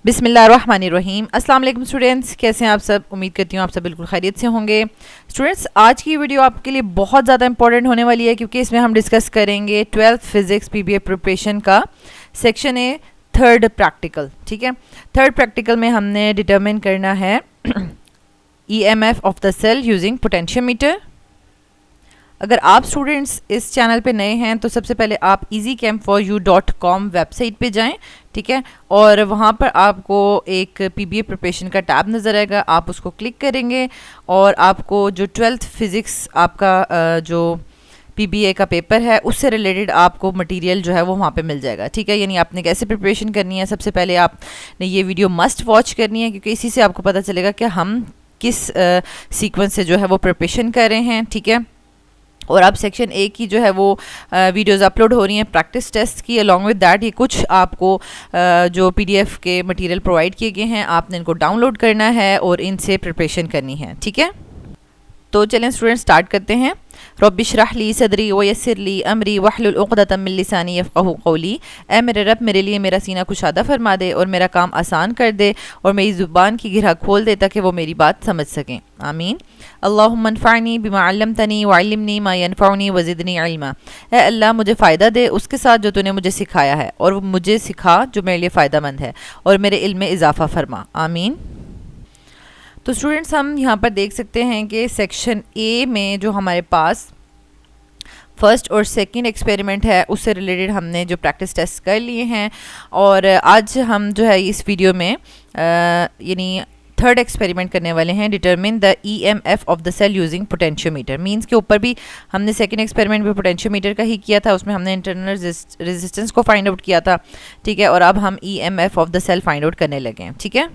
बिस्मिल्लाहिर्रहमानिर्रहीम। अस्सलाम वालेकुम स्टूडेंट्स, कैसे हैं आप सब। उम्मीद करती हूँ आप सब बिल्कुल खैरियत से होंगे। स्टूडेंट्स, आज की वीडियो आपके लिए बहुत ज़्यादा इंपॉर्टेंट होने वाली है क्योंकि इसमें हम डिस्कस करेंगे 12th फिज़िक्स पीबीए प्रिपरेशन का सेक्शन ए थर्ड प्रैक्टिकल। ठीक है, थर्ड प्रैक्टिकल में हमने डिटरमिन करना है EMF of the cell using potentiometer. अगर आप स्टूडेंट्स इस चैनल पे नए हैं तो सबसे पहले आप easycamforU.com वेबसाइट पे जाएं, ठीक है, और वहाँ पर आपको एक पीबीए प्रिपरेशन का टैब नज़र आएगा, आप उसको क्लिक करेंगे और आपको जो 12th फिज़िक्स आपका जो पीबीए का पेपर है उससे रिलेटेड आपको मटेरियल जो है वो वहाँ पे मिल जाएगा। ठीक है, यानी आपने कैसे प्रिपरेशन करनी है, सबसे पहले आपने ये वीडियो मस्ट वॉच करनी है क्योंकि इसी से आपको पता चलेगा कि हम किस सीक्वेंस से जो है वो प्रिपरेशन कर रहे हैं। ठीक है, और अब सेक्शन ए की जो है वो वीडियोज़ अपलोड हो रही हैं प्रैक्टिस टेस्ट की। अलॉन्ग विद दैट ये कुछ आपको जो पीडीएफ के मटेरियल प्रोवाइड किए गए हैं, आपने इनको डाउनलोड करना है और इनसे प्रिपरेशन करनी है। ठीक है, तो चलें स्टूडेंट स्टार्ट करते हैं। रब्बि इश्रह ली सदरी व यस्सिर ली अमरी वहलुल उक़दतम मिन लिसानी यफ़क़हू क़ौली। ए मेरे रब, मेरे लिए मेरा सीना कुशादा फरमा दे और मेरा काम आसान कर दे और मेरी ज़ुबान की गिरह खोल दे ताकि वो मेरी बात समझ सकें। आमीन। अल्लाहुम्मा अन्फ़अनी बिमा अल्लमतनी व अल्लिमनी मा यनफ़अनी व ज़िदनी इल्मा। ए अल्लाह, मुझे फ़ायदा दे उसके साथ जो तूने मुझे सिखाया है और मुझे सिखा जो मेरे लिए फ़ायदामंद है और मेरे इल्म में इजाफ़ा फरमा। आमीन। तो स्टूडेंट्स, हम यहाँ पर देख सकते हैं कि सेक्शन ए में जो हमारे पास फर्स्ट और सेकंड एक्सपेरिमेंट है उससे रिलेटेड हमने जो प्रैक्टिस टेस्ट कर लिए हैं और आज हम जो है इस वीडियो में यानी थर्ड एक्सपेरिमेंट करने वाले हैं, determine the EMF of the cell using potentiometer. Means के ऊपर भी हमने सेकंड एक्सपेरिमेंट भी पोटेंशियोमीटर का ही किया था, उसमें हमने इंटरनल रेजिस्टेंस को फाइंड आउट किया था। ठीक है, और अब हम EMF of the cell find out करने लगे हैं। ठीक है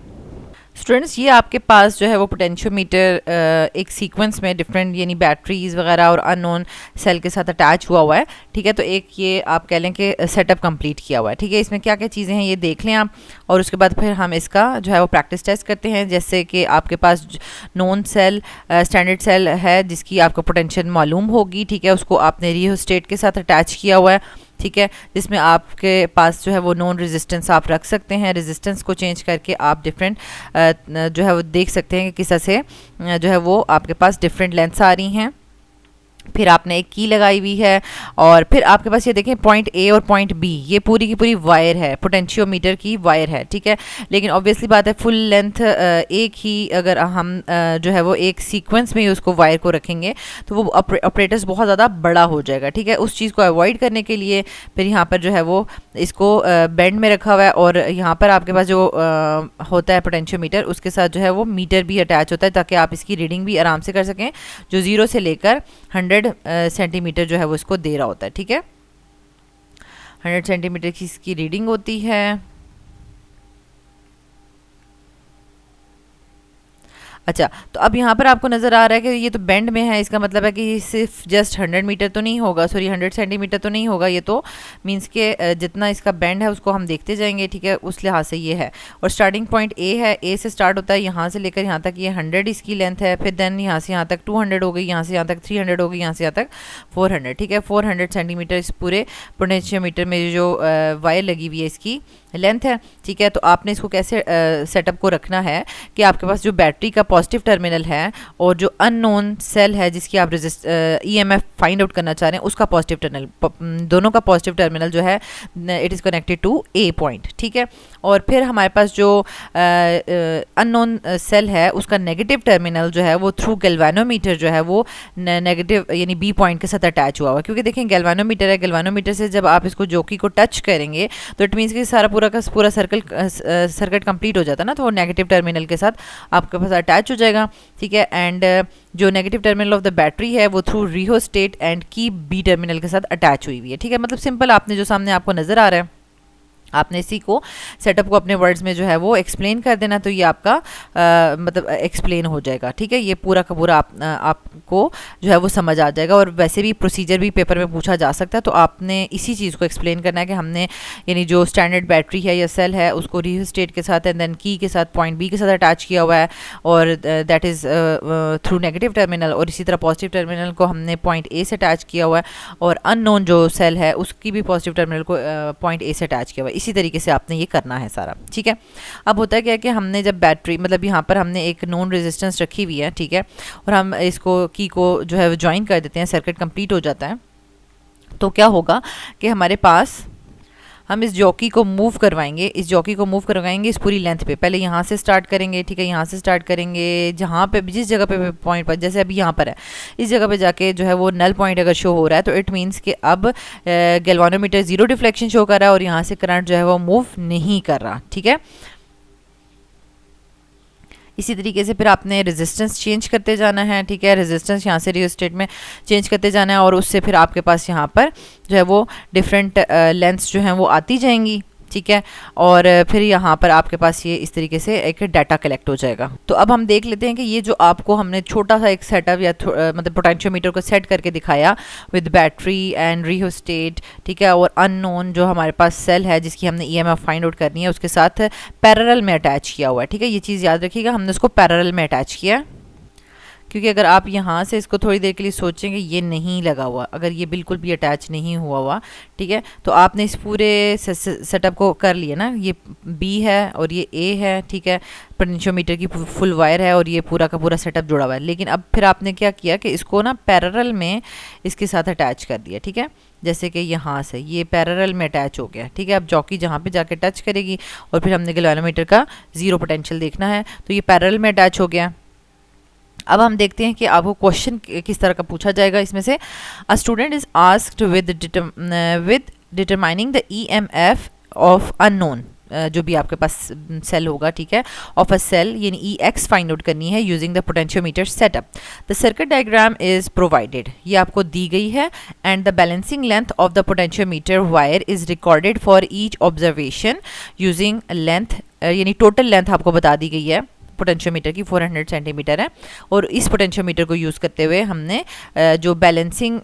स्टूडेंट्स, ये आपके पास जो है वो पोटेंशियोमीटर एक सीक्वेंस में डिफरेंट यानी बैटरीज वगैरह और अननोन सेल के साथ अटैच हुआ हुआ है। ठीक है, तो एक ये आप कह लें कि सेटअप कंप्लीट किया हुआ है। ठीक है, इसमें क्या क्या चीज़ें हैं ये देख लें आप और उसके बाद फिर हम इसका जो है वो प्रैक्टिस टेस्ट करते हैं। जैसे कि आपके पास नॉन सेल स्टैंडर्ड सेल है जिसकी आपको पोटेंशियल मालूम होगी। ठीक है, उसको आपने रियोस्टेट के साथ अटैच किया हुआ है। ठीक है, जिसमें आपके पास जो है वो नॉन रेजिस्टेंस आप रख सकते हैं। रेजिस्टेंस को चेंज करके आप डिफरेंट जो है वो देख सकते हैं कि किस तरह से जो है वो आपके पास डिफरेंट लेंथ्स आ रही हैं। फिर आपने एक की लगाई हुई है और फिर आपके पास ये देखें पॉइंट ए और पॉइंट बी, ये पूरी की पूरी वायर है, पोटेंशियोमीटर की वायर है। ठीक है, लेकिन ऑब्वियसली बात है फुल लेंथ एक ही अगर हम जो है वो एक सीक्वेंस में ही उसको वायर को रखेंगे तो वो ऑपरेटर्स बहुत ज़्यादा बड़ा हो जाएगा। ठीक है, उस चीज़ को अवॉइड करने के लिए फिर यहाँ पर जो है वो इसको बेंड में रखा हुआ है और यहाँ पर आपके पास जो होता है पोटेंशियोमीटर उसके साथ जो है वो मीटर भी अटैच होता है ताकि आप इसकी रीडिंग भी आराम से कर सकें, जो 0 से लेकर 100 सेंटीमीटर जो है वो इसको दे रहा होता है। ठीक है, 100 सेंटीमीटर की इसकी रीडिंग होती है। अच्छा, तो अब यहाँ पर आपको नज़र आ रहा है कि ये तो बेंड में है, इसका मतलब है कि सिर्फ जस्ट 100 मीटर तो नहीं होगा, सॉरी 100 सेंटीमीटर तो नहीं होगा, ये तो मींस के जितना इसका बेंड है उसको हम देखते जाएंगे। ठीक है, उस लिहाज से ये है और स्टार्टिंग पॉइंट ए है, ए से स्टार्ट होता है, यहाँ से लेकर यहाँ तक ये 100 इसकी लेंथ है। फिर देन यहाँ से यहाँ तक 200 हो गई, यहाँ से यहाँ तक 300 हो गई, यहाँ से यहाँ तक 400। ठीक है, 400 सेंटीमीटर इस पूरे पोटेंशियोमीटर में जो वायर लगी हुई है इसकी लेंथ है। ठीक है, तो आपने इसको कैसे सेटअप को रखना है कि आपके पास जो बैटरी का पॉजिटिव टर्मिनल है और जो अननोन सेल है जिसकी आप ईएमएफ फाइंड आउट करना चाह रहे हैं उसका पॉजिटिव टर्मिनल, दोनों का पॉजिटिव टर्मिनल जो है it is connected to a point. ठीक है, और फिर हमारे पास जो अननोन सेल है उसका नेगेटिव टर्मिनल जो है वो थ्रू गैल्वेनोमीटर जो है वो नेगेटिव यानी बी पॉइंट के साथ अटैच हुआ हुआ, क्योंकि देखें गैल्वेनोमीटर है, गैल्वेनोमीटर से जब आप इसको जोकी को टच करेंगे तो इट मीन्स कि सारा पूरा का पूरा सर्किट कंप्लीट हो जाता है ना, तो वो नेगेटिव टर्मिनल के साथ आपके पास अटैच हो जाएगा। ठीक है, एंड जो negative terminal of the battery है वो थ्रू रियोस्टेट एंड की बी टर्मिनल के साथ अटैच हुई है। ठीक है, मतलब सिंपल आपने जो सामने आपको नज़र आ रहा है आपने इसी को सेटअप को अपने वर्ड्स में जो है वो एक्सप्लेन कर देना, तो ये आपका मतलब एक्सप्लेन हो जाएगा। ठीक है, ये पूरा का पूरा आपको जो है वो समझ आ जाएगा और वैसे भी प्रोसीजर भी पेपर में पूछा जा सकता है, तो आपने इसी चीज़ को एक्सप्लेन करना है कि हमने यानी जो स्टैंडर्ड बैटरी है या सेल है उसको रियोस्टेट के साथ एंड देन की के साथ पॉइंट बी के साथ अटैच किया हुआ है और that is through negative terminal, और इसी तरह पॉजिटिव टर्मिनल को हमने पॉइंट ए से अटैच किया हुआ है और अननोन जो सेल है उसकी भी पॉजिटिव टर्मिनल को पॉइंट ए से अटैच किया हुआ है। इसी तरीके से आपने ये करना है सारा, ठीक है। अब होता है क्या कि हमने जब बैटरी मतलब यहाँ पर हमने एक नॉन रेजिस्टेंस रखी हुई है, ठीक है, और हम इसको की को जो है ज्वाइन कर देते हैं, सर्किट कंप्लीट हो जाता है। तो क्या होगा कि हमारे पास हम इस जॉकी को मूव करवाएंगे, इस जॉकी को मूव करवाएंगे इस पूरी लेंथ पे। पहले यहाँ से स्टार्ट करेंगे, ठीक है, यहाँ से स्टार्ट करेंगे, जहाँ पे जिस जगह पे पॉइंट पर, जैसे अभी यहाँ पर है, इस जगह पे जाके जो है वो नल पॉइंट अगर शो हो रहा है तो इट मीन्स कि अब गैल्वानोमीटर 0 डिफ्लेक्शन शो कर रहा है और यहाँ से करंट जो है वो मूव नहीं कर रहा, ठीक है। इसी तरीके से फिर आपने रेजिस्टेंस चेंज करते जाना है, ठीक है, रेजिस्टेंस यहाँ से रियोस्टेट में चेंज करते जाना है और उससे फिर आपके पास यहाँ पर जो है वो डिफरेंट लेंथ्स जो हैं वो आती जाएंगी, ठीक है, और फिर यहाँ पर आपके पास ये इस तरीके से एक डाटा कलेक्ट हो जाएगा। तो अब हम देख लेते हैं कि ये जो आपको हमने छोटा सा एक सेटअप या मतलब पोटेंशियोमीटर को सेट करके दिखाया विद बैटरी एंड रियोस्टेट, ठीक है, और अननोन जो हमारे पास सेल है जिसकी हमने ईएमएफ फाइंड आउट करनी है उसके साथ पैरेलल में अटैच किया हुआ है, ठीक है। ये चीज़ याद रखिएगा, हमने उसको पैरेलल में अटैच किया है, क्योंकि अगर आप यहाँ से इसको थोड़ी देर के लिए सोचेंगे ये नहीं लगा हुआ, अगर ये बिल्कुल भी अटैच नहीं हुआ, ठीक है, तो आपने इस पूरे सेटअप को कर लिया ना, ये बी है और ये ए है, ठीक है, पोटेंशियोमीटर की फुल वायर है और ये पूरा का पूरा सेटअप जुड़ा हुआ है। लेकिन अब फिर आपने क्या किया कि इसको ना पैरेलल में इसके साथ अटैच कर दिया, ठीक है, जैसे कि यहाँ से ये पैरेलल में अटैच हो गया, ठीक है। अब जॉकी जहाँ पे जाके टच करेगी और फिर हमने गैल्वेनोमीटर का 0 पोटेंशियल देखना है, तो ये पैरेलल में अटैच हो गया। अब हम देखते हैं कि आपको क्वेश्चन किस तरह का पूछा जाएगा इसमें से। A student is asked with determining the EMF of unknown, जो भी आपके पास सेल होगा, ठीक है, ऑफ अ सेल यानी ई एक्स फाइंड आउट करनी है using the potentiometer setup. The circuit diagram is provided, ये आपको दी गई है, and the balancing length of the potentiometer wire is recorded for each observation using length, यानी total length आपको बता दी गई है पोटेंशियोमीटर की 400 सेंटीमीटर है, और इस पोटेंशियोमीटर को यूज़ करते हुए हमने जो बैलेंसिंग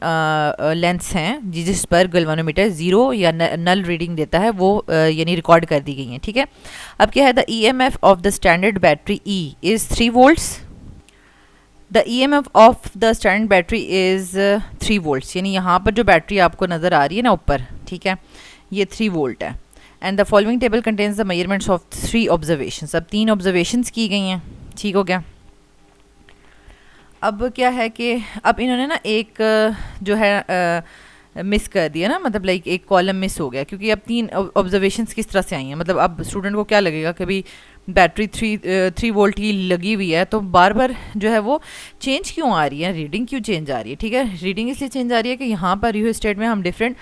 लेंथ्स हैं जिस पर गैल्वेनोमीटर 0 या नल रीडिंग देता है वो यानी रिकॉर्ड कर दी गई हैं, ठीक है। अब क्या है, the EMF of the standard battery E is 3 volts, the EMF of the standard battery is 3 volts, यानी यहाँ पर जो बैटरी आपको नज़र आ रही है ना ऊपर, ठीक है, ये 3 वोल्ट है। And the following table contains the measurements of 3 observations, अब 3 ऑब्जर्वेशंस की गई हैं, ठीक हो गया। अब क्या है कि अब इन्होंने ना एक जो है मिस कर दिया ना, मतलब लाइक एक कॉलम मिस हो गया, क्योंकि अब 3 ऑब्जर्वेशंस किस तरह से आई हैं, मतलब अब स्टूडेंट को क्या लगेगा कि भाई बैटरी 3 वोल्ट की लगी हुई है तो बार बार जो है वो चेंज क्यों आ रही है, रीडिंग क्यों चेंज आ रही है, ठीक है। रीडिंग इसलिए चेंज आ रही है कि यहाँ पर रियोस्टेट में हम डिफरेंट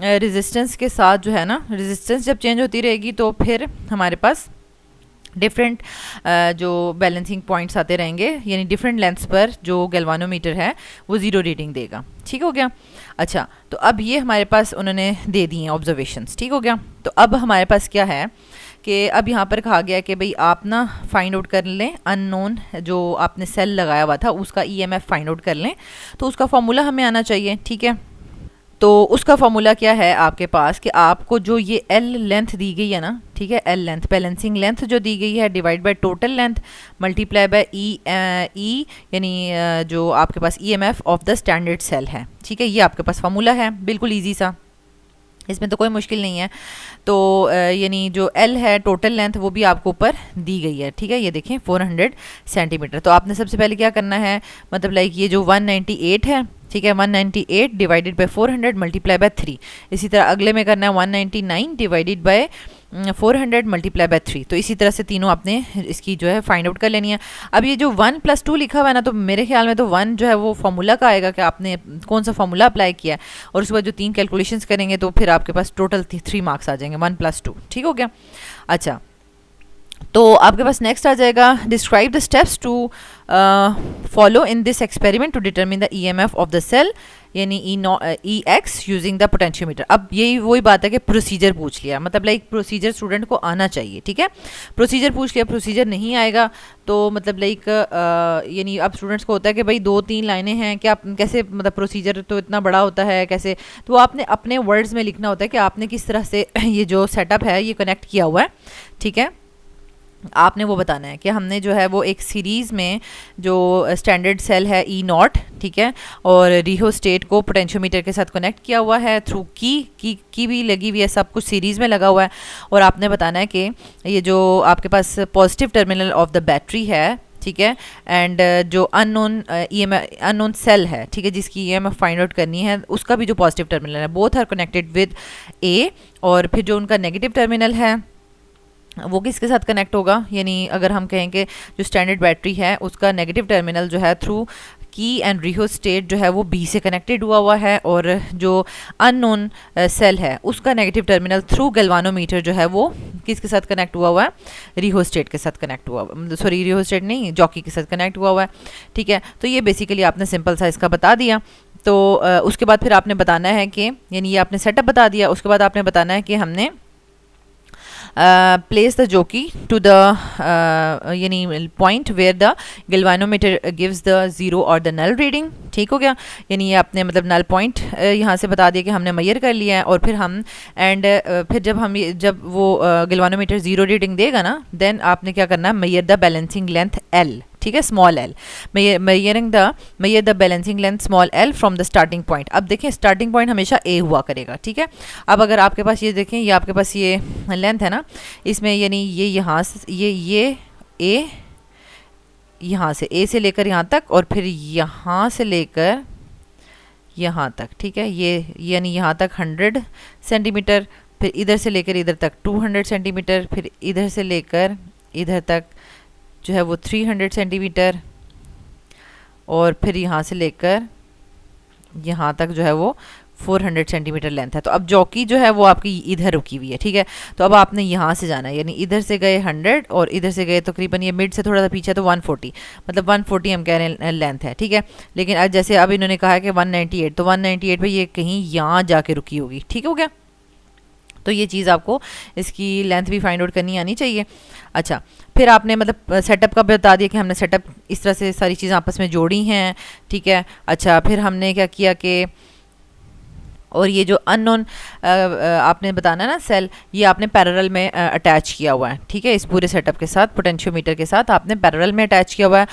रेजिस्टेंस के साथ जो है ना, रेजिस्टेंस जब चेंज होती रहेगी तो फिर हमारे पास डिफरेंट जो बैलेंसिंग पॉइंट्स आते रहेंगे, यानी डिफरेंट लेंथ्स पर जो गैल्वेनोमीटर है वो 0 रीडिंग देगा, ठीक हो गया। अच्छा, तो अब ये हमारे पास उन्होंने दे दी हैं ऑब्जर्वेशंस, ठीक हो गया। तो अब हमारे पास क्या है कि अब यहाँ पर कहा गया कि भाई आप ना फाइंड आउट कर लें अननोन जो आपने सेल लगाया हुआ था उसका ईएमएफ फाइंड आउट कर लें, तो उसका फॉर्मूला हमें आना चाहिए, ठीक है। तो उसका फॉर्मूला क्या है आपके पास कि आपको जो ये एल लेंथ दी गई है ना, ठीक है, एल लेंथ बैलेंसिंग लेंथ जो दी गई है divide by total length multiply by E यानी जो आपके पास EMF of the standard cell है, ठीक है, ये आपके पास फॉर्मूला है, बिल्कुल ईजी सा, इसमें तो कोई मुश्किल नहीं है। तो यानी जो एल है टोटल लेंथ वो भी आपको ऊपर दी गई है, ठीक है, ये देखें 400 सेंटीमीटर। तो आपने सबसे पहले क्या करना है, मतलब लाइक ये जो 198 है, ठीक है, 198 डिवाइडेड बाय 400 मल्टीप्लाई बाय 3, इसी तरह अगले में करना है 199 डिवाइडेड बाय 400 मल्टीप्लाई बाय 3। तो इसी तरह से तीनों आपने इसकी जो है फाइंड आउट कर लेनी है। अब ये जो 1 + 2 लिखा हुआ है ना, तो मेरे ख्याल में तो 1 जो है वो फॉर्मूला का आएगा कि आपने कौन सा फॉर्मूला अप्लाई किया है, और उसके बाद जो 3 कैलकुलेशंस करेंगे तो फिर आपके पास टोटल 3 मार्क्स आ जाएंगे, 1 + 2, ठीक हो गया। अच्छा, तो आपके पास नेक्स्ट आ जाएगा describe the steps to follow in this experiment to determine the EMF of the cell यानी E x using the potentiometer. अब यही वही बात है कि प्रोसीजर पूछ लिया, मतलब लाइक प्रोसीजर स्टूडेंट को आना चाहिए, ठीक है, प्रोसीजर पूछ लिया, प्रोसीजर नहीं आएगा तो मतलब लाइक यानी अब स्टूडेंट्स को होता है कि भाई 2-3 लाइनें हैं, क्या कैसे, मतलब प्रोसीजर तो इतना बड़ा होता है कैसे, तो आपने अपने वर्ड्स में लिखना होता है कि आपने किस तरह से ये जो सेटअप है ये कनेक्ट किया हुआ है, ठीक है। आपने वो बताना है कि हमने जो है वो एक सीरीज़ में जो स्टैंडर्ड सेल है E0, ठीक है, और रिहोस्टेट को पोटेंशियोमीटर के साथ कनेक्ट किया हुआ है थ्रू की भी लगी हुई है, सब कुछ सीरीज़ में लगा हुआ है। और आपने बताना है कि ये जो आपके पास positive terminal of the battery है, ठीक है, एंड जो अननोन सेल है, ठीक है, जिसकी EMF फाइंड आउट करनी है, उसका भी जो पॉजिटिव टर्मिनल है, बोथ आर कनेक्टेड विद ए। और फिर जो उनका नेगेटिव टर्मिनल है वो किसके साथ कनेक्ट होगा, यानी अगर हम कहें कि जो स्टैंडर्ड बैटरी है उसका नेगेटिव टर्मिनल जो है थ्रू की एंड रिहोस्टेट जो है वो बी से कनेक्टेड हुआ है, और जो अननोन सेल है उसका नेगेटिव टर्मिनल थ्रू गैल्वानोमीटर जो है वो किसके साथ कनेक्ट हुआ है, रिहोस्टेट के साथ कनेक्ट हुआ, सॉरी रिहोस्टेट नहीं, जॉकी के साथ कनेक्ट हुआ है, ठीक है। तो ये बेसिकली आपने सिंपल सा इसका बता दिया। तो उसके बाद फिर आपने बताना है कि, यानी ये आपने सेटअप बता दिया, उसके बाद आपने बताना है कि हमने place the jockey to the यानी point where the galvanometer gives the zero or the null reading, ठीक हो गया। यानी ये आपने मतलब नल पॉइंट यहाँ से बता दिया कि हमने मैयर कर लिया है, और फिर हम फिर जब वो गैल्वानोमीटर ज़ीरो रीडिंग देगा ना, देन आपने क्या करना है, Maihar the balancing length L, ठीक है, small L, Maihar the balancing length small L from the starting point. अब देखें स्टार्टिंग पॉइंट हमेशा ए हुआ करेगा, ठीक है। अब अगर आपके पास ये देखें, ये आपके पास ये लेंथ है ना, इसमें यानी ये यहाँ से ये ए, यहाँ से ए से लेकर यहाँ तक, और फिर यहाँ से लेकर यहाँ तक, ठीक है, ये यानी यहाँ तक 100 सेंटीमीटर, फिर इधर से लेकर इधर तक 200 सेंटीमीटर, फिर इधर से लेकर इधर तक जो है वो 300 सेंटीमीटर, और फिर यहाँ से लेकर यहाँ तक जो है वो 400 सेंटीमीटर लेंथ है। तो अब जॉकी जो है वो आपकी इधर रुकी हुई है, ठीक है। तो अब आपने यहाँ से जाना है, यानी इधर से गए 100 और इधर से गए तकरीबन, ये मिड से थोड़ा सा पीछे, तो 140, मतलब 140 हम कह रहे हैं लेंथ है, ठीक है। लेकिन आज जैसे अब इन्होंने कहा है कि 198, तो 198 पे ये कहीं यहाँ जाके रुकी होगी, ठीक हो गया। तो ये चीज़ आपको इसकी लेंथ भी फाइंड आउट करनी आनी चाहिए। अच्छा, फिर आपने मतलब सेटअप का बता दिया कि हमने सेटअप इस तरह से सारी चीज़ें आपस में जोड़ी हैं, ठीक है। अच्छा, फिर हमने क्या किया कि, और ये जो अननोन आपने बताना ना सेल, ये आपने पैरेलल में अटैच किया हुआ है, ठीक है, इस पूरे सेटअप के साथ, पोटेंशियोमीटर के साथ आपने पैरेलल में अटैच किया हुआ है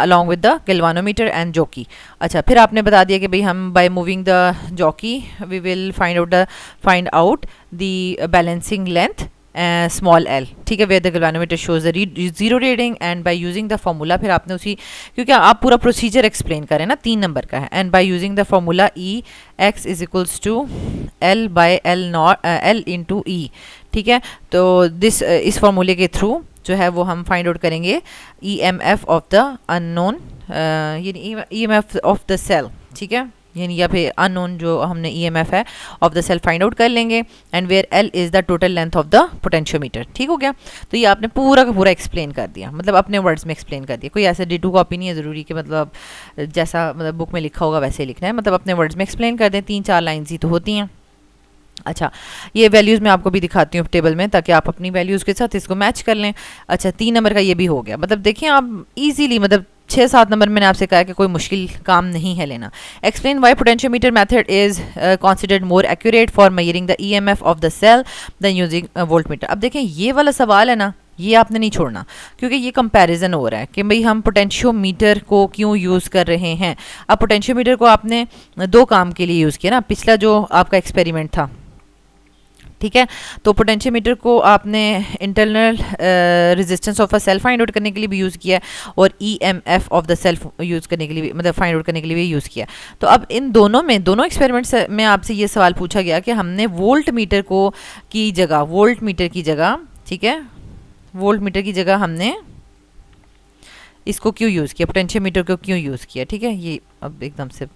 along with the galvanometer and jockey. अच्छा, फिर आपने बता दिया कि भाई हम by moving the jockey we will find out the balancing length small L, ठीक है, where the galvanometer shows the zero reading, and by using the formula, फिर आपने उसी, क्योंकि आप पूरा प्रोसीजर एक्सप्लेन करें ना, 3 नंबर का है, and by using the formula E X is equals to L by L into E, ठीक है। तो इस फार्मूले के थ्रू जो है वो हम फाइंड आउट करेंगे EMF ऑफ द अननोन, यानी EMF ऑफ द सेल, ठीक है, यानी या फिर अननोन जो हमने EMF है of the cell find out कर लेंगे, and where L is the total length of the potentiometer, ठीक हो गया। तो ये आपने पूरा का पूरा एक्सप्लेन कर दिया, मतलब अपने वर्ड्स में एक्सप्लेन कर दिया। कोई ऐसे D2 कॉपी नहीं है ज़रूरी कि मतलब जैसा मतलब बुक में लिखा होगा वैसे ही लिखना है, मतलब अपने वर्ड्स में एक्सप्लेन कर दें, 3-4 लाइन्स ही तो होती हैं। अच्छा, ये वैल्यूज़ मैं आपको भी दिखाती हूँ टेबल में, ताकि आप अपनी वैल्यूज़ के साथ इसको मैच कर लें। अच्छा, 3 नंबर का ये भी हो गया, मतलब देखिए आप इजीली, मतलब 6-7 नंबर मैंने आपसे कहा कि कोई मुश्किल काम नहीं है लेना। Explain why potentiometer method is considered more accurate for measuring the EMF of the cell than using voltmeter. अब देखें ये वाला सवाल है ना, ये आपने नहीं छोड़ना, क्योंकि ये कंपैरिजन हो रहा है कि भाई हम पोटेंशियोमीटर को क्यों यूज़ कर रहे हैं। अब पोटेंशियोमीटर को आपने 2 काम के लिए यूज़ किया ना, पिछला जो आपका एक्सपेरिमेंट था, ठीक है, तो पोटेंशियोमीटर को आपने internal resistance of a cell find out करने के लिए भी यूज़ किया, और EMF of the cell use करने के लिए भी, मतलब फाइंड आउट करने के लिए भी यूज़ किया। तो अब इन दोनों एक्सपेरिमेंट्स में आपसे ये सवाल पूछा गया कि हमने वोल्ट मीटर की जगह, ठीक है, वोल्ट मीटर की जगह हमने इसको क्यों यूज़ किया, पोटेंशियोमीटर को क्यों यूज़ किया, ठीक है। ये अब एकदम से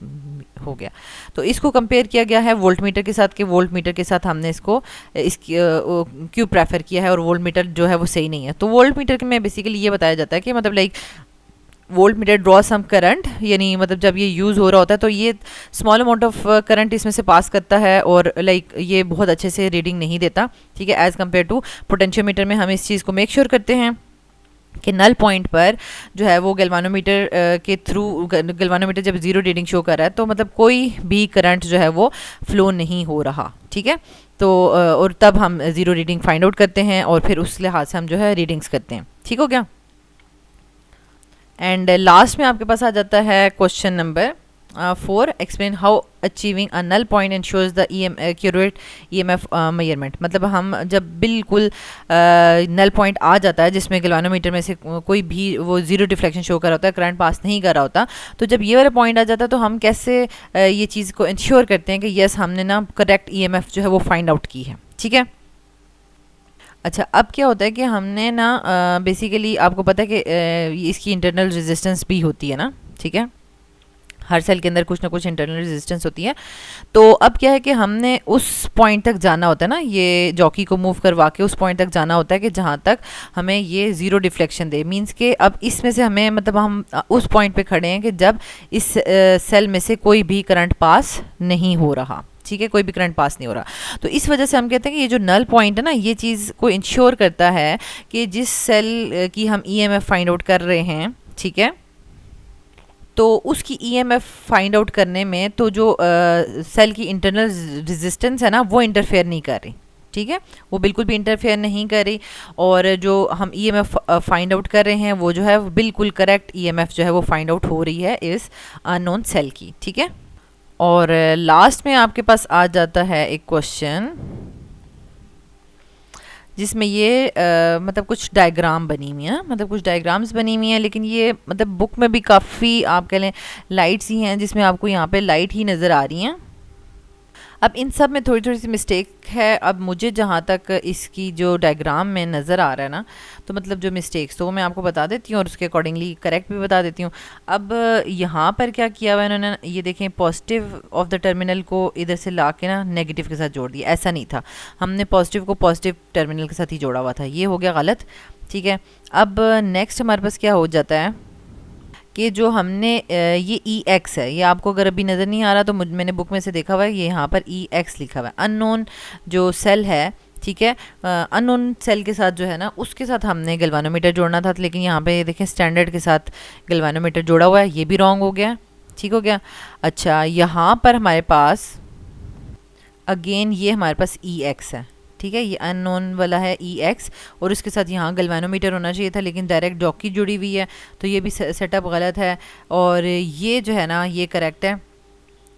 हो गया, तो इसको कंपेयर किया गया है वोल्ट मीटर के साथ, कि वोल्ट मीटर के साथ हमने इसको क्यों प्रेफर किया है, और वोल्ट मीटर जो है वो सही नहीं है। तो वोल्ट मीटर में बेसिकली ये बताया जाता है कि मतलब like voltmeter draw some current, यानी मतलब जब ये यूज़ हो रहा होता है तो ये स्मॉल अमाउंट ऑफ करंट इसमें से पास करता है, और लाइक ये बहुत अच्छे से रीडिंग नहीं देता, ठीक है, एज़ कम्पेयर टू पोटेंशियोमीटर में हम इस चीज़ को मेक श्योर करते हैं कि नल पॉइंट पर जो है वो गैल्वानोमीटर के थ्रू, गैल्वानोमीटर जब ज़ीरो रीडिंग शो कर रहा है तो मतलब कोई भी करंट जो है वो फ्लो नहीं हो रहा, ठीक है। तो और तब हम ज़ीरो रीडिंग फाइंड आउट करते हैं और फिर उस लिहाज से हम जो है रीडिंग्स करते हैं। ठीक हो गया। एंड लास्ट में आपके पास आ जाता है question number 4, explain how achieving a null point ensures the accurate EMF measurement. मतलब हम जब बिल्कुल नल पॉइंट आ जाता है जिसमें गैल्वेनोमीटर में से कोई भी वो ज़ीरो डिफ्लेक्शन शो कर रहा होता है, करंट पास नहीं कर रहा होता, तो जब ये वाला पॉइंट आ जाता है तो हम कैसे ये चीज़ को इंश्योर करते हैं कि यस हमने ना करेक्ट EMF जो है वो फाइंड आउट की है। ठीक है। अच्छा, अब क्या होता है कि हमने ना बेसिकली आपको पता है कि इसकी इंटरनल रेजिस्टेंस भी होती है ना। ठीक है, हर सेल के अंदर कुछ ना कुछ इंटरनल रेजिस्टेंस होती है। तो अब क्या है कि हमने उस पॉइंट तक जाना होता है ना, ये जॉकी को मूव करवा के उस पॉइंट तक जाना होता है कि जहाँ तक हमें ये ज़ीरो डिफ्लेक्शन दे। मींस के अब इसमें से हमें मतलब हम उस पॉइंट पे खड़े हैं कि जब इस सेल में से कोई भी करंट पास नहीं हो रहा। ठीक है, कोई भी करंट पास नहीं हो रहा। तो इस वजह से हम कहते हैं कि ये जो नल पॉइंट है ना, ये चीज़ को इंश्योर करता है कि जिस सेल की हम EMF फाइंड आउट कर रहे हैं, ठीक है, तो उसकी EMF फाइंड आउट करने में तो जो सेल की इंटरनल रेजिस्टेंस है ना, वो इंटरफेयर नहीं कर रही। ठीक है, वो बिल्कुल भी इंटरफेयर नहीं कर रही, और जो हम EMF फाइंड आउट कर रहे हैं वो जो है बिल्कुल करेक्ट EMF जो है वो फाइंड आउट हो रही है इस अननोन सेल की। ठीक है, और लास्ट में आपके पास आ जाता है एक क्वेश्चन जिसमें ये मतलब कुछ डायग्राम बनी हुई है, मतलब कुछ डायग्राम्स बनी हुई हैं, लेकिन ये मतलब बुक में भी काफ़ी आप कह लें लाइट्स ही हैं, जिसमें आपको यहाँ पे लाइट ही नज़र आ रही हैं। अब इन सब में थोड़ी थोड़ी सी मिस्टेक है। अब मुझे जहाँ तक इसकी जो डायग्राम में नज़र आ रहा है ना, तो मतलब जो मिस्टेक्स तो वो मैं आपको बता देती हूँ और उसके अकॉर्डिंगली करेक्ट भी बता देती हूँ। अब यहाँ पर क्या किया हुआ है इन्होंने, ये देखें, पॉजिटिव ऑफ द टर्मिनल को इधर से ला के ना नेगेटिव के साथ जोड़ दिया। ऐसा नहीं था, हमने पॉजिटिव को पॉजिटिव टर्मिनल के साथ ही जोड़ा हुआ था, ये हो गया गलत। ठीक है, अब नेक्स्ट हमारे पास क्या हो जाता है कि जो हमने ये EX है, ये आपको अगर अभी नज़र नहीं आ रहा तो मैंने बुक में से देखा हुआ है, ये यहाँ पर EX लिखा हुआ है, अननोन जो सेल है। ठीक है, अननोन सेल के साथ जो है ना, उसके साथ हमने गैल्वेनोमीटर जोड़ना था, लेकिन यहाँ पे देखें स्टैंडर्ड के साथ गैल्वेनोमीटर जोड़ा हुआ है, ये भी रॉन्ग हो गया। ठीक हो गया। अच्छा, यहाँ पर हमारे पास अगेन ये हमारे पास EX है। ठीक है, ये अननोन वाला है EX, और उसके साथ यहाँ गैल्वेनोमीटर होना चाहिए था, लेकिन डायरेक्ट जॉकी जुड़ी हुई है, तो ये भी सेटअप गलत है। और ये जो है ना, ये करेक्ट है,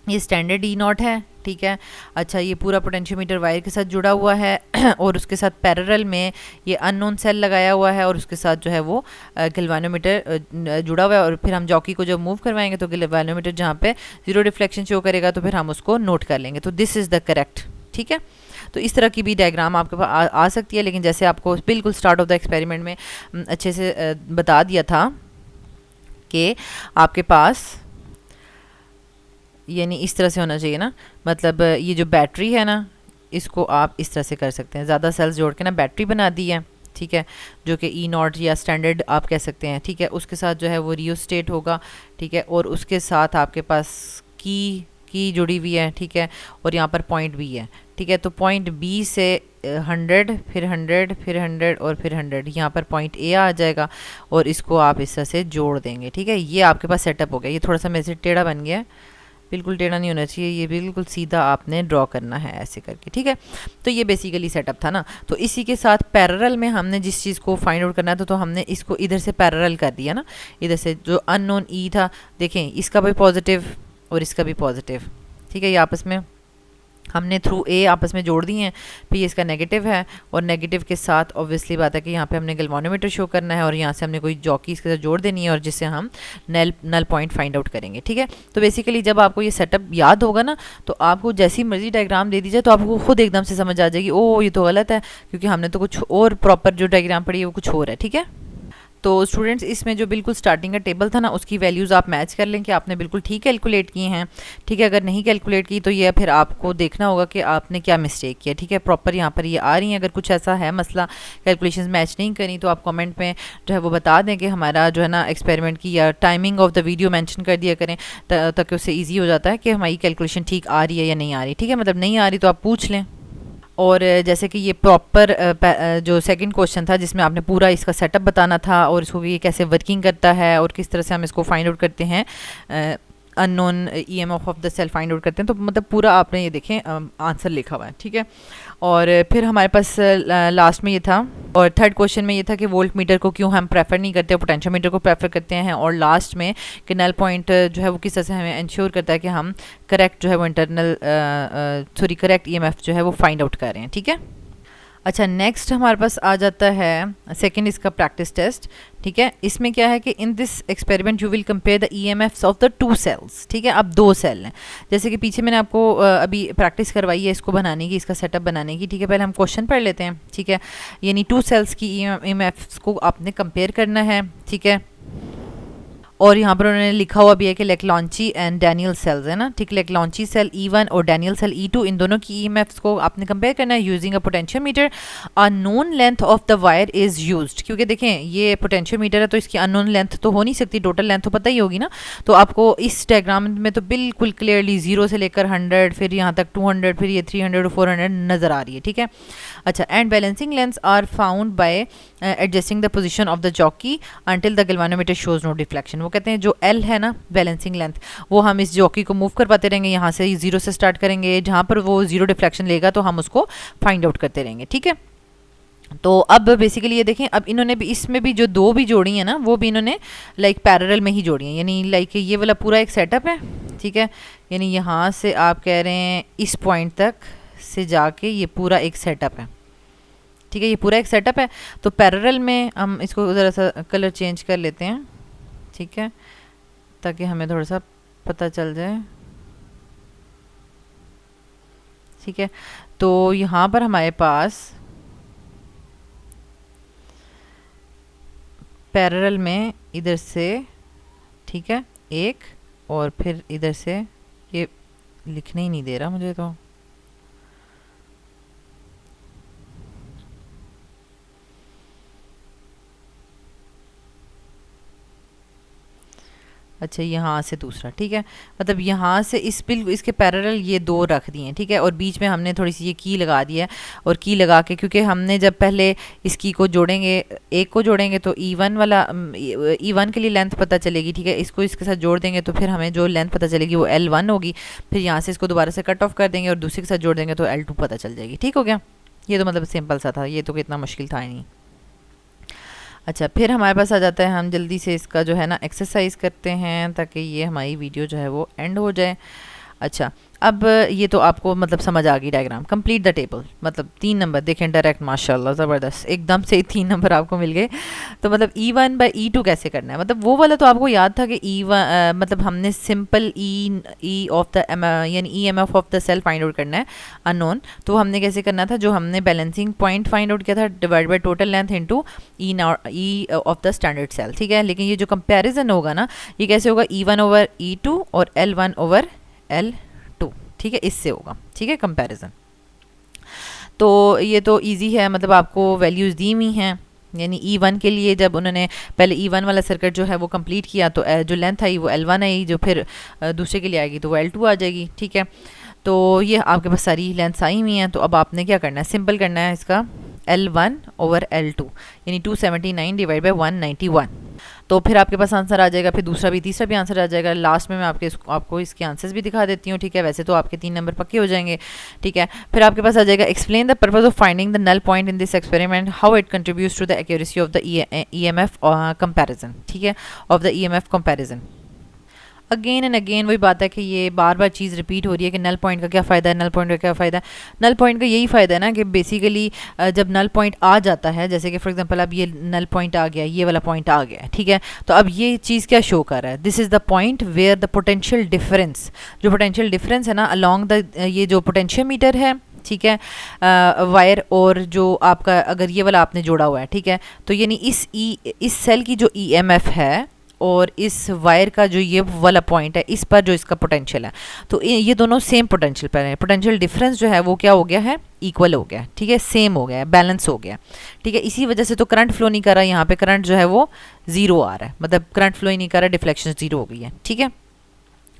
ये स्टैंडर्ड E0 है। ठीक है, अच्छा, ये पूरा पोटेंशियोमीटर वायर के साथ जुड़ा हुआ है और उसके साथ पैरेलल में ये अननोन सेल लगाया हुआ है, और उसके साथ जो है वो गैल्वेनोमीटर जुड़ा हुआ है। और फिर हम जॉकी को जब मूव करवाएंगे तो गैल्वेनोमीटर जहाँ पे ज़ीरो डिफ्लेक्शन शो करेगा तो फिर हम उसको नोट कर लेंगे। तो दिस इज़ द करेक्ट। ठीक है, तो इस तरह की भी डायग्राम आपके पास आ सकती है, लेकिन जैसे आपको बिल्कुल स्टार्ट ऑफ द एक्सपेरिमेंट में अच्छे से बता दिया था कि आपके पास यानी इस तरह से होना चाहिए ना, मतलब ये जो बैटरी है ना, इसको आप इस तरह से कर सकते हैं, ज़्यादा सेल्स जोड़ के ना बैटरी बना दी है। ठीक है, जो कि E0 या स्टैंडर्ड आप कह सकते हैं। ठीक है, उसके साथ जो है वो रियोस्टेट होगा। ठीक है, और उसके साथ आपके पास की जुड़ी हुई है। ठीक है, और यहाँ पर पॉइंट B है। ठीक है, तो पॉइंट B से 100 फिर 100 फिर 100 और फिर 100, यहाँ पर पॉइंट A आ जाएगा और इसको आप इस तरह से जोड़ देंगे। ठीक है, ये आपके पास सेटअप हो गया। ये थोड़ा सा मेरे से टेढ़ा बन गया है, बिल्कुल टेढ़ा नहीं होना चाहिए, ये बिल्कुल सीधा आपने ड्रॉ करना है ऐसे करके। ठीक है, तो ये बेसिकली सेटअप था ना। तो इसी के साथ पैरेलल में हमने जिस चीज़ को फाइंड आउट करना था, तो हमने इसको इधर से पैरेलल कर दिया ना, इधर से जो अननोन E था, देखें इसका भी पॉजिटिव और इसका भी पॉजिटिव। ठीक है, ये आपस में हमने थ्रू A आपस में जोड़ दिए हैं। फिर ये इसका नेगेटिव है, और नेगेटिव के साथ ऑब्वियसली बात है कि यहाँ पे हमने गैल्वेनोमीटर शो करना है, और यहाँ से हमने कोई जॉकी इसके साथ जोड़ देनी है, और जिससे हम नल पॉइंट फाइंड आउट करेंगे। ठीक है, तो बेसिकली जब आपको ये सेटअप याद होगा ना, तो आपको जैसी मर्जी डायग्राम दे दी जाए तो आपको खुद एकदम से समझ आ जाएगी, ओ ये तो गलत है, क्योंकि हमने तो कुछ और प्रॉपर जो डायग्राम पढ़ी है वो कुछ और है। ठीक है, तो स्टूडेंट्स इसमें जो बिल्कुल स्टार्टिंग का टेबल था ना, उसकी वैल्यूज़ आप मैच कर लें कि आपने बिल्कुल ठीक कैलकुलेट किए हैं। ठीक है, अगर नहीं कैलकुलेट की तो ये फिर आपको देखना होगा कि आपने क्या मिस्टेक किया। ठीक है, प्रॉपर यहाँ पर ये आ रही हैं। अगर कुछ ऐसा है मसला, कैलकुलेशंस मैच नहीं करी, तो आप कमेंट में जो है वो बता दें कि हमारा जो है ना एक्सपेरिमेंट की या timing of the video mention कर दिया करें, ताकि उससे ईजी हो जाता है कि हमारी कैलकुलेशन ठीक आ रही है या नहीं आ रही। ठीक है, मतलब नहीं आ रही तो आप पूछ लें। और जैसे कि ये प्रॉपर जो सेकंड क्वेश्चन था जिसमें आपने पूरा इसका सेटअप बताना था, और इसको ये कैसे वर्किंग करता है और किस तरह से हम इसको फाइंड आउट करते हैं unknown EMF of the cell find out करते हैं। तो मतलब पूरा आपने ये देखें आंसर लिखा हुआ है, ठीक है। और फिर हमारे पास लास्ट में ये था, और थर्ड क्वेश्चन में ये था कि वोल्ट मीटर को क्यों हम प्रेफर नहीं करते, पोटेंशियोमीटर को प्रेफर करते हैं। और लास्ट में कि नल पॉइंट जो है वो किस तरह से हमें इंश्योर करता है कि हम करेक्ट जो है वो इंटरनल करेक्ट ईएमएफ जो है वो फाइंड आउट कर रहे हैं, ठीक है। अच्छा, नेक्स्ट हमारे पास आ जाता है सेकंड इसका प्रैक्टिस टेस्ट, ठीक है। इसमें क्या है कि in this experiment you will compare the EMFs of the 2 cells, ठीक है। अब 2 सेल हैं, जैसे कि पीछे मैंने आपको अभी प्रैक्टिस करवाई है इसको बनाने की, इसका सेटअप बनाने की, ठीक है। पहले हम क्वेश्चन पढ़ लेते हैं, ठीक है। यानी 2 सेल्स की ईएमएफ्स को आपने कंपेयर करना है, ठीक है। और यहाँ पर उन्होंने लिखा हुआ भी है कि लेक्लॉन्ची एंड डैनियल सेल्स है ना, ठीक। लेक्लॉन्ची सेल E1 और डैनियल सेल E2, इन दोनों की ईएमएफ्स को आपने कंपेयर करना है using a potentiometer. Unknown length of the wire is used, क्योंकि देखें ये पोटेंशियोमीटर है तो इसकी अननोन लेंथ तो हो नहीं सकती, टोटल लेंथ तो पता ही होगी ना। तो आपको इस डायग्राम में तो बिल्कुल क्लियरली 0 से लेकर 100, फिर यहाँ तक 200, फिर ये 300 और 400 नज़र आ रही है, ठीक है। अच्छा, and balancing lengths are found by adjusting the position of the jockey until the galvanometer shows no deflection. वो कहते हैं जो L है ना बैलेंसिंग लेंथ, वो हम इस जॉकी को मूव करवाते रहेंगे, यहाँ से 0 से स्टार्ट करेंगे, जहाँ पर वो 0 डिफ्लेक्शन लेगा तो हम उसको फाइंड आउट करते रहेंगे, ठीक है। तो अब बेसिकली ये देखें, अब इन्होंने भी इसमें भी जो 2 भी जोड़ी है ना, वो भी इन्होंने लाइक पैरेलल में ही जोड़ी है, यानी लाइक ये वाला पूरा एक सेटअप है, ठीक है। यानी यहाँ से आप कह रहे हैं इस पॉइंट तक से जाके ये पूरा एक सेटअप है, ठीक है। ये पूरा एक सेटअप है। तो पैरेलल में हम इसको ज़रा सा कलर चेंज कर लेते हैं, ठीक है, ताकि हमें थोड़ा सा पता चल जाए, ठीक है। तो यहाँ पर हमारे पास पैरेलल में इधर से, ठीक है, एक, और फिर इधर से ये लिखने ही नहीं दे रहा मुझे तो, अच्छा यहाँ से दूसरा, ठीक है। मतलब यहाँ से इस बिल्कुल इसके पैरेलल ये 2 रख दिए हैं, ठीक है। और बीच में हमने थोड़ी सी ये की लगा दी है, और की लगा के क्योंकि हमने जब पहले इस की को जोड़ेंगे, एक को जोड़ेंगे तो E1 वाला E1 के लिए लेंथ पता चलेगी, ठीक है। इसको इसके साथ जोड़ देंगे तो फिर हमें जो लेंथ पता चलेगी वो L1 होगी। फिर यहाँ से इसको दोबारा से कट ऑफ कर देंगे और दूसरे के साथ जोड़ देंगे तो L2 पता चल जाएगी, ठीक हो गया। ये तो मतलब सिंपल सा था, ये तो इतना मुश्किल था ही नहीं। अच्छा, फिर हमारे पास आ जाता है, हम जल्दी से इसका जो है ना एक्सरसाइज करते हैं ताकि ये हमारी वीडियो जो है वो एंड हो जाए। अच्छा, अब ये तो आपको मतलब समझ आ गई डायग्राम। कंप्लीट द टेबल, मतलब 3 नंबर देखें डायरेक्ट, माशाल्लाह ज़बरदस्त, एकदम से 3 नंबर आपको मिल गए। तो मतलब E1 बाई E2 कैसे करना है, मतलब वो वाला तो आपको याद था कि E1 मतलब हमने सिंपल ई ऑफ द यानी EMF of the cell find out करना है अननोन। तो हमने कैसे करना था, जो हमने बैलेंसिंग पॉइंट फाइंड आउट किया था, divide by total length into E of the standard cell, ठीक है। लेकिन ये जो कंपैरिजन होगा ना, ये कैसे होगा, E1 ओवर E2 और L1 ओवर L2, ठीक है, इससे होगा, ठीक है, कंपैरिजन। तो ये तो इजी है, मतलब आपको वैल्यूज़ दी हुई हैं। यानी E1 के लिए जब उन्होंने पहले E1 वाला सर्किट जो है वो कंप्लीट किया तो जो लेंथ आई वो L1 आई, जो फिर दूसरे के लिए आएगी तो वो L2 आ जाएगी, ठीक है। तो ये आपके पास सारी लेंथ्स आई हुई हैं। तो अब आपने क्या करना है, सिंपल करना है इसका L1 ओवर L2, यानी 279 डिवाइड बाई 191। तो फिर आपके पास आंसर आ जाएगा, फिर दूसरा भी तीसरा भी आंसर आ जाएगा। लास्ट में मैं आपको इसके आंसर्स भी दिखा देती हूँ, ठीक है। वैसे तो आपके 3 नंबर पक्के हो जाएंगे, ठीक है। फिर आपके पास आ जाएगा explain the purpose of finding the null point in this experiment, how it contributes to the accuracy of the EMF comparison, ठीक है, of the EMF comparison. Again and again वही बात है कि ये बार बार चीज़ रिपीट हो रही है कि नल पॉइंट का क्या फ़ायदा है, नल पॉइंट का क्या फ़ायदा है। नल पॉइंट का यही फ़ायदा है ना कि बेसिकली जब नल पॉइंट आ जाता है, जैसे कि फॉर एग्जांपल अब ये नल पॉइंट आ गया, ये वाला पॉइंट आ गया, ठीक है। तो अब ये चीज़ क्या शो कर रहा है, this is the point where the potential difference, जो पोटेंशियल डिफरेंस है ना अलॉन्ग द ये जो पोटेंशियोमीटर है, ठीक है, वायर, और जो आपका अगर ये वाला आपने जोड़ा हुआ है, ठीक है। तो यानी इस सेल की जो EMF है और इस वायर का जो ये वाला पॉइंट है, इस पर जो इसका पोटेंशियल है, तो ये दोनों सेम पोटेंशियल पर है। पोटेंशियल डिफरेंस जो है वो क्या हो गया है, इक्वल हो गया, ठीक है, सेम हो गया, बैलेंस हो गया, ठीक है। इसी वजह से तो करंट फ्लो नहीं कर रहा, यहाँ पे करंट जो है वो 0 आ रहा है, मतलब करंट फ्लो ही नहीं कर रहा, डिफ्लेक्शन 0 हो गई है, ठीक है।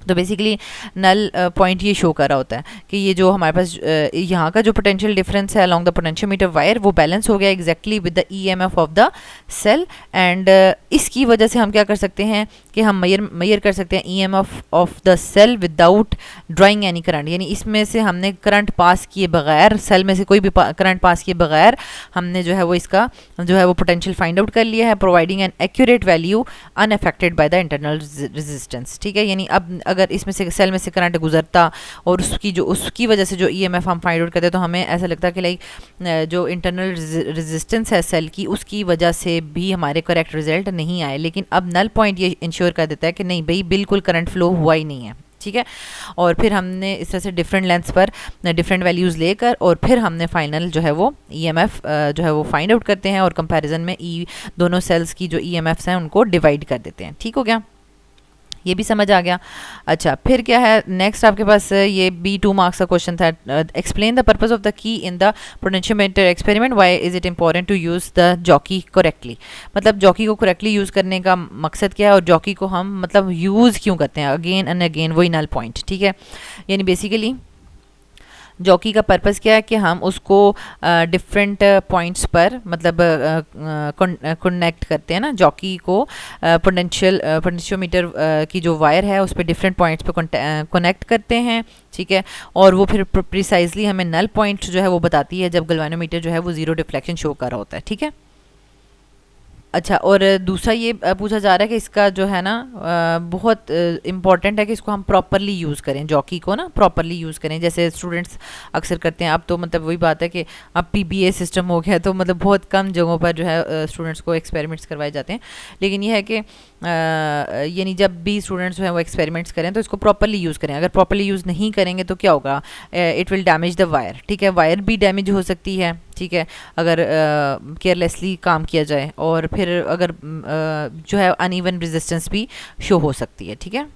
तो बेसिकली नल पॉइंट ये शो कर रहा होता है कि ये जो हमारे पास यहाँ का जो पोटेंशियल डिफरेंस है अलोंग द पोटेंशियोमीटर वायर वो बैलेंस हो गया exactly with the EMF of the cell. And इसकी वजह से हम क्या कर सकते हैं कि हम मेजर कर सकते हैं EMF of the cell without drawing any current, यानी इसमें से हमने करंट पास किए बगैर, सेल में से कोई भी करंट पास किए बगैर हमने जो है वो इसका जो है वो पोटेंशियल फाइंड आउट कर लिया है, providing an accurate value unaffected by the internal resistance. ठीक है, यानी अब अगर इसमें से सेल में से करंट गुजरता और उसकी वजह से जो ईएमएफ हम फाइंड आउट करते तो हमें ऐसा लगता है कि लाइक जो इंटरनल रेजिस्टेंस है सेल की उसकी वजह से भी हमारे करेक्ट रिजल्ट नहीं आए, लेकिन अब नल पॉइंट ये इंश्योर कर देता है कि नहीं भाई बिल्कुल करंट फ्लो हुआ ही नहीं है। ठीक है, और फिर हमने इस तरह से डिफरेंट लेंथ्स पर डिफरेंट वैल्यूज़ लेकर और फिर हमने फाइनल जो है वो ईएमएफ जो है वो फाइंड आउट करते हैं और कंपैरिजन में दोनों सेल्स की जो ईएमएफ्स हैं उनको डिवाइड कर देते हैं। ठीक हो गया, ये भी समझ आ गया। अच्छा, फिर क्या है नेक्स्ट आपके पास, ये B2 मार्क्स का क्वेश्चन था। Explain the purpose of the key in the potentiometer experiment, why is it important to use the jockey correctly. मतलब जॉकी को करेक्टली यूज़ करने का मकसद क्या है और जॉकी को हम मतलब यूज़ क्यों करते हैं अगेन एंड अगेन, वही नल पॉइंट। ठीक है, यानी बेसिकली जॉकी का पर्पस क्या है कि हम उसको डिफरेंट पॉइंट्स पर मतलब कनेक्ट करते हैं ना, जॉकी को पोटेंशियोमीटर की जो वायर है उस पर डिफरेंट पॉइंट्स पर कनेक्ट करते हैं। ठीक है, और वो फिर प्रिसाइजली हमें नल पॉइंट जो है वो बताती है जब गैल्वेनोमीटर जो है वो ज़ीरो डिफ्लेक्शन शो कर रहा होता है। ठीक है, अच्छा, और दूसरा ये पूछा जा रहा है कि इसका जो है ना बहुत इम्पॉर्टेंट है कि इसको हम प्रॉपरली यूज़ करें, जॉकी को ना प्रॉपरली यूज़ करें, जैसे स्टूडेंट्स अक्सर करते हैं। अब तो मतलब वही बात है कि अब पीबीए सिस्टम हो गया तो मतलब बहुत कम जगहों पर जो है स्टूडेंट्स को एक्सपेरिमेंट्स करवाए जाते हैं, लेकिन ये है कि यानी जब भी स्टूडेंट्स जो है वो एक्सपेरिमेंट्स करें तो इसको प्रॉपरली यूज़ करें। अगर प्रॉपरली यूज़ नहीं करेंगे तो क्या होगा, it will damage the wire. ठीक है, वायर भी डैमेज हो सकती है। ठीक है, अगर केयरलेसली काम किया जाए, और फिर अगर जो है अनइवन रेजिस्टेंस भी शो हो सकती है। ठीक है,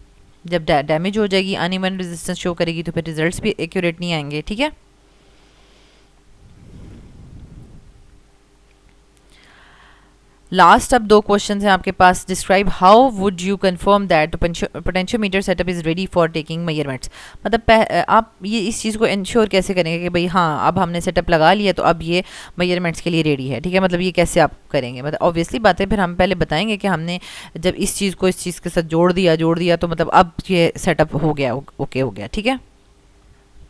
जब डैमेज हो जाएगी, अनइवन रेजिस्टेंस शो करेगी तो फिर रिजल्ट्स भी एक्यूरेट नहीं आएंगे। ठीक है, लास्ट अब दो क्वेश्चन हैं आपके पास। Describe how would you confirm that potentiometer setup is ready for taking measurements. मतलब आप ये इस चीज़ को इंश्योर कैसे करेंगे कि भाई हाँ अब हमने सेटअप लगा लिया तो अब ये मेजरमेंट्स के लिए रेडी है। ठीक है, मतलब ये कैसे आप करेंगे, मतलब ऑब्वियसली बात है, फिर हम पहले बताएंगे कि हमने जब इस चीज़ को इस चीज़ के साथ जोड़ दिया तो मतलब अब ये सेटअप हो गया, ओके हो गया। ठीक है,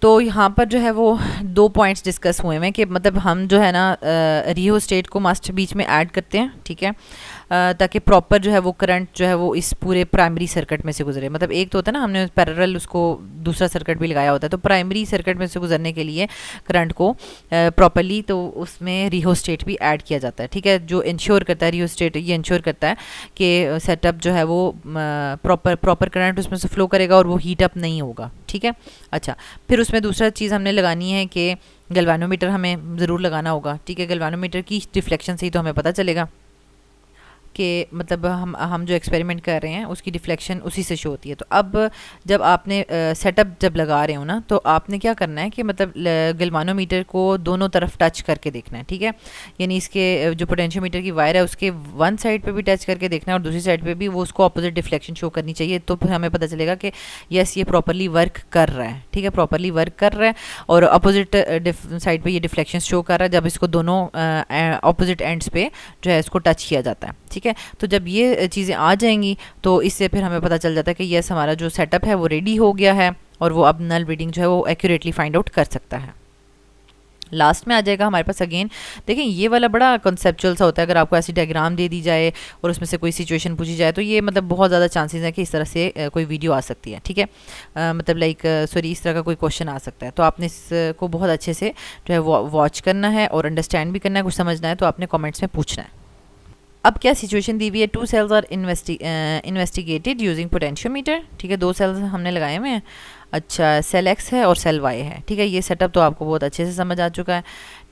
तो यहाँ पर जो है वो दो पॉइंट्स डिस्कस हुए हैं कि मतलब हम जो है ना रियोस्टेट को मस्ट बीच में ऐड करते हैं। ठीक है, ताकि प्रॉपर जो है वो करंट जो है वो इस पूरे प्राइमरी सर्किट में से गुजरे। मतलब एक तो होता है ना हमने पैरेलल उसको दूसरा सर्किट भी लगाया होता है, तो प्राइमरी सर्किट में से गुजरने के लिए करंट को प्रॉपरली तो उसमें रियोस्टेट भी ऐड किया जाता है। ठीक है, जो इंश्योर करता है रियोस्टेट, ये इंश्योर करता है कि सेटअप जो है वो प्रॉपर करंट उसमें से फ्लो करेगा और वो हीट अप नहीं होगा। ठीक है, अच्छा, फिर उसमें दूसरा चीज़ हमने लगानी है कि गैल्वेनोमीटर हमें ज़रूर लगाना होगा। ठीक है, गैल्वेनोमीटर की डिफ्लेक्शन से ही तो हमें पता चलेगा कि मतलब हम जो एक्सपेरिमेंट कर रहे हैं उसकी डिफ्लेक्शन उसी से शो होती है। तो अब जब आपने सेटअप जब लगा रहे हो ना तो आपने क्या करना है कि मतलब गैल्वेनोमीटर को दोनों तरफ टच करके देखना है। ठीक है, यानी इसके जो पोटेंशियोमीटर की वायर है उसके वन साइड पे भी टच करके देखना है और दूसरी साइड पे भी वो उसको अपोजिट डिफ्लेक्शन शो करनी चाहिए, तो फिर हमें पता चलेगा कि यस ये प्रॉपरली वर्क कर रहा है। ठीक है, प्रॉपरली वर्क कर रहा है और अपोजिट साइड पे ये डिफ्लेक्शन शो कर रहा है जब इसको दोनों अपोजिट एंड्स पे जो है इसको टच किया जाता है। ठीक है, तो जब ये चीज़ें आ जाएंगी तो इससे फिर हमें पता चल जाता है कि यस हमारा जो सेटअप है वो रेडी हो गया है और वो अब नल रीडिंग जो है वो एक्यूरेटली फाइंड आउट कर सकता है। लास्ट में आ जाएगा हमारे पास अगेन, देखें ये वाला बड़ा कॉन्सेप्चुअल सा होता है। अगर आपको ऐसी डायग्राम दे दी जाए और उसमें से कोई सिचुएशन पूछी जाए तो ये मतलब बहुत ज़्यादा चांसेस हैं कि इस तरह से कोई वीडियो आ सकती है। ठीक है, मतलब लाइक सॉरी इस तरह का कोई क्वेश्चन आ सकता है, तो आपने इसको बहुत अच्छे से जो है वॉच करना है और अंडरस्टैंड भी करना है, कुछ समझना है तो आपने कॉमेंट्स में पूछना है। अब क्या सिचुएशन दी हुई है, 2 cells are investigated using potentiometer. ठीक है, 2 सेल्स हमने लगाए हुए हैं। अच्छा, सेल एक्स है और सेल वाई है। ठीक है, ये सेटअप तो आपको बहुत अच्छे से समझ आ चुका है।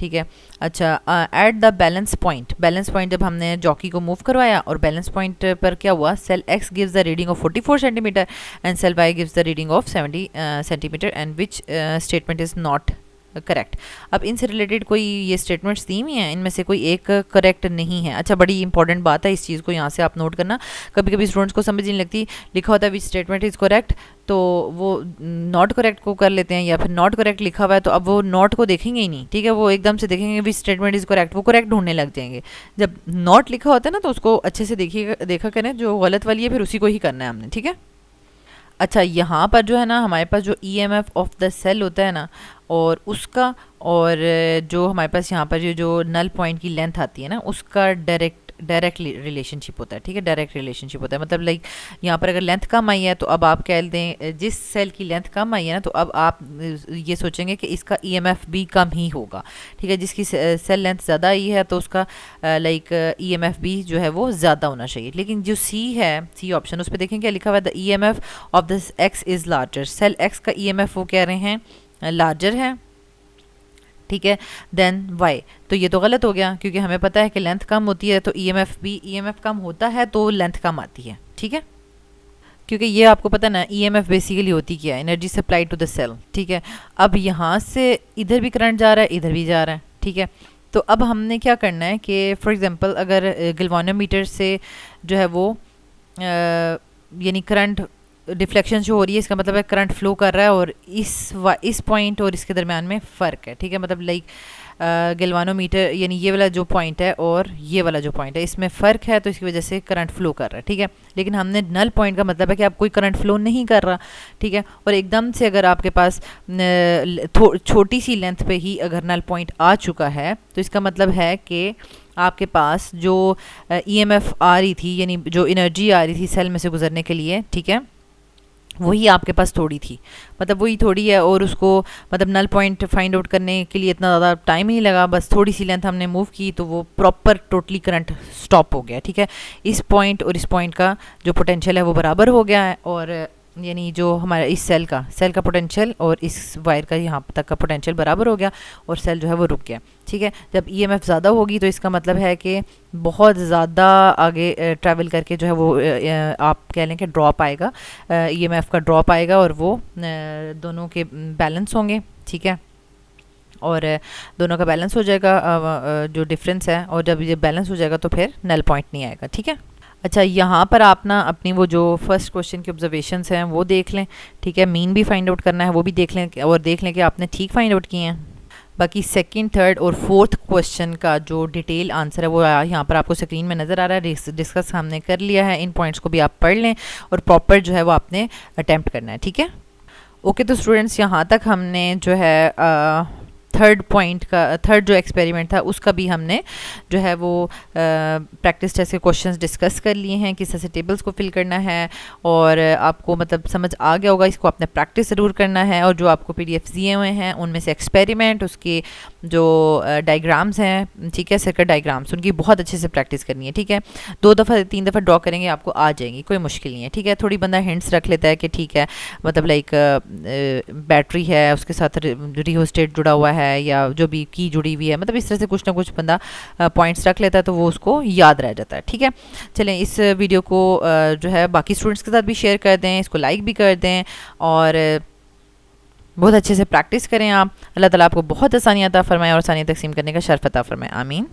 ठीक है, अच्छा, एट द बैलेंस पॉइंट जब हमने जॉकी को मूव करवाया और बैलेंस पॉइंट पर क्या हुआ, cell X gives the reading of 44 centimetre and cell Y gives the reading of 70 centimetre and which statement is not correct. अब इनसे रिलेटेड कोई ये स्टेटमेंट्स दी हुई हैं, इनमें से कोई एक करेक्ट नहीं है। अच्छा, बड़ी इंपॉर्टेंट बात है, इस चीज़ को यहाँ से आप नोट करना। कभी कभी स्टूडेंट्स को समझ नहीं लगती, लिखा होता है विच स्टेटमेंट इज़ करेक्ट, तो वो नॉट करेक्ट को कर लेते हैं, या फिर नॉट करेक्ट लिखा हुआ है तो अब वो नॉट को देखेंगे ही नहीं, ठीक है, वो एकदम से देखेंगे विच स्टेटमेंट इज़ करेक्ट, वो करेक्ट ढूंढने लग जाएंगे। जब नॉट लिखा होता है ना तो उसको अच्छे से देखा करें, जो गलत वाली है फिर उसी को ही करना है हमने, ठीक है। अच्छा, यहाँ पर जो है ना हमारे पास जो EMF ऑफ द सेल होता है ना, और उसका, और जो हमारे पास यहाँ पर जो नल पॉइंट की लेंथ आती है ना, उसका डायरेक्ट रिलेशनशिप होता है, ठीक है, डायरेक्ट रिलेशनशिप होता है। मतलब लाइक यहाँ पर अगर लेंथ कम आई है तो अब आप कह दें, जिस सेल की लेंथ कम आई है ना, तो अब आप ये सोचेंगे कि इसका EMF भी कम ही होगा, ठीक है। जिसकी सेल लेंथ ज़्यादा आई है तो उसका लाइक EMF भी जो है वो ज़्यादा होना चाहिए। लेकिन जो C ऑप्शन, उस पर देखें क्या लिखा हुआ है, the EMF of this X is larger. Cell X का EMF वो कह रहे हैं लार्जर है, ठीक है, देन वाई। तो ये तो गलत हो गया, क्योंकि हमें पता है कि लेंथ कम होती है तो EMF कम होता है तो लेंथ कम आती है, ठीक है। क्योंकि ये आपको पता ना, EMF बेसिकली होती क्या है, energy supply to the cell, ठीक है। अब यहाँ से इधर भी करंट जा रहा है, इधर भी जा रहा है, ठीक है। तो अब हमने क्या करना है कि फॉर एग्जांपल अगर गैल्वानोमीटर से जो है वो यानी करंट डिफ्लेक्शन जो हो रही है, इसका मतलब है करंट फ्लो कर रहा है, और इस पॉइंट और इसके दरमियान में फ़र्क है, ठीक है। मतलब लाइक गैल्वानोमीटर यानी ये वाला जो पॉइंट है और ये वाला जो पॉइंट है, इसमें फ़र्क है, तो इसकी वजह से करंट फ्लो कर रहा है, ठीक है। लेकिन हमने नल पॉइंट का मतलब है कि आप कोई करंट फ्लो नहीं कर रहा, ठीक है। और एकदम से अगर आपके पास छोटी सी लेंथ पे ही अगर नल पॉइंट आ चुका है, तो इसका मतलब है कि आपके पास जो EMF आ रही थी, यानी जो एनर्जी आ रही थी सेल में से गुजरने के लिए, ठीक है, वही आपके पास थोड़ी थी, मतलब वही थोड़ी है, और उसको मतलब नल पॉइंट फाइंड आउट करने के लिए इतना ज़्यादा टाइम ही नहीं लगा, बस थोड़ी सी लेंथ हमने मूव की तो वो प्रॉपर टोटली करंट स्टॉप हो गया, ठीक है। इस पॉइंट और इस पॉइंट का जो पोटेंशियल है वो बराबर हो गया है, और यानी जो हमारा इस सेल का पोटेंशियल और इस वायर का यहाँ तक का पोटेंशियल बराबर हो गया, और सेल जो है वो रुक गया, ठीक है। जब EMF ज़्यादा होगी तो इसका मतलब है कि बहुत ज़्यादा आगे ट्रैवल करके जो है वो आप कह लें कि ड्रॉप आएगा, EMF का ड्रॉप आएगा, और वो दोनों के बैलेंस होंगे, ठीक है। और दोनों का बैलेंस हो जाएगा जो डिफरेंस है, और जब ये बैलेंस हो जाएगा तो फिर नल पॉइंट नहीं आएगा, ठीक है। अच्छा, यहाँ पर आप ना अपनी वो जो फर्स्ट क्वेश्चन की ऑब्जर्वेशंस हैं वो देख लें, ठीक है। मीन भी फाइंड आउट करना है, वो भी देख लें, और देख लें कि आपने ठीक फाइंड आउट किए हैं। बाकी सेकंड, थर्ड और फोर्थ क्वेश्चन का जो डिटेल आंसर है वो यहाँ पर आपको स्क्रीन में नज़र आ रहा है, डिस्कस हमने कर लिया है। इन पॉइंट्स को भी आप पढ़ लें और प्रॉपर जो है वो आपने अटैम्प्ट करना है, ठीक है। ओके, तो स्टूडेंट्स यहाँ तक हमने जो है थर्ड जो एक्सपेरिमेंट था उसका भी हमने जो है वो प्रैक्टिस टेस्ट के क्वेश्चंस डिस्कस कर लिए हैं, किस तरह से टेबल्स को फिल करना है, और आपको मतलब समझ आ गया होगा। इसको आपने प्रैक्टिस ज़रूर करना है, और जो आपको PDF दिए हुए हैं उनमें से एक्सपेरिमेंट, उसके जो डायग्राम्स हैं, ठीक है, सर्किट डायग्राम्स, उनकी बहुत अच्छे से प्रैक्टिस करनी है, ठीक है। 2 दफ़ा 3 दफ़ा ड्रॉ करेंगे आपको आ जाएंगी, कोई मुश्किल नहीं है, ठीक है। थोड़ी बंदा हिंट्स रख लेता है कि ठीक है, मतलब लाइक बैटरी है, उसके साथ रियोस्टेट जुड़ा हुआ है, या जो भी की जुड़ी हुई है, मतलब इस तरह से कुछ ना कुछ बंदा पॉइंट्स रख लेता है तो वो उसको याद रह जाता है, ठीक है। चलें, इस वीडियो को जो है बाकी स्टूडेंट्स के साथ भी शेयर कर दें, इसको लाइक भी कर दें, और बहुत अच्छे से प्रैक्टिस करें आप। अल्लाह ताला आपको बहुत आसानी अता फरमाए और आसानी तकसीम करने का शर्फ अता फरमाए, आमीन।